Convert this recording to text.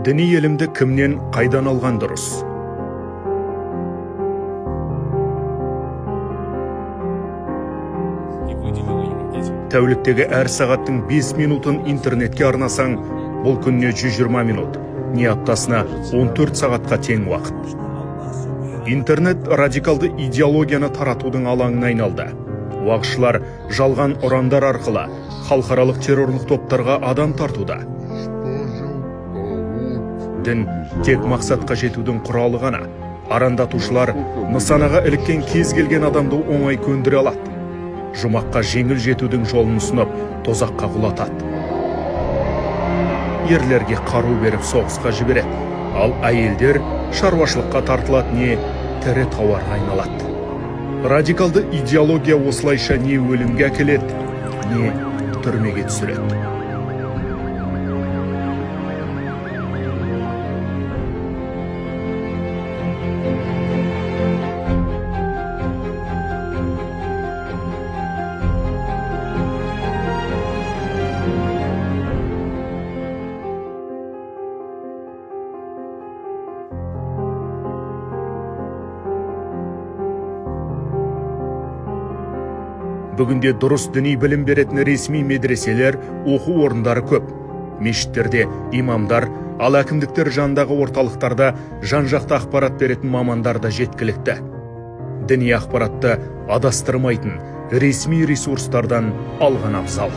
Діни елімді кімнен қайдан алған дұрыс? Тәуліктегі әр сағаттың 5 минутын интернетке арнасаң, бұл күнне 120 минут, не аптасына 14 сағатқа тең уақыт. Интернет радикалды идеологияны таратудың алаңына айналды. Уағызшылар жалған ұрандар арқылы халықаралық террорлық топтарға адам тартуда. Дін тек мақсатқа жетудің құралы ғана. Арандатушылар нысанаға іліккен кез келген адамды оңай көндіре алады. Жұмаққа жеңіл жетудің жолын ұсынып, тозаққа құлатады. Ерлерге қару беріп соғысқа жібереді, ал әйелдер шаруашылыққа тартылады, не тірі тауарға айналады. Радикалды идеология осылайша не өлімге әкеледі, не түрмеге түсіреді. Бүгінде дұрыс діни білім беретін ресми медреселер, оқу орындары көп. Мешіттерде имамдар, ал әкімдіктер жанындағы орталықтарда жан-жақты ақпарат беретін мамандар да жеткілікті. Діни ақпаратты адастырмайтын ресми ресурстардан алған абзал.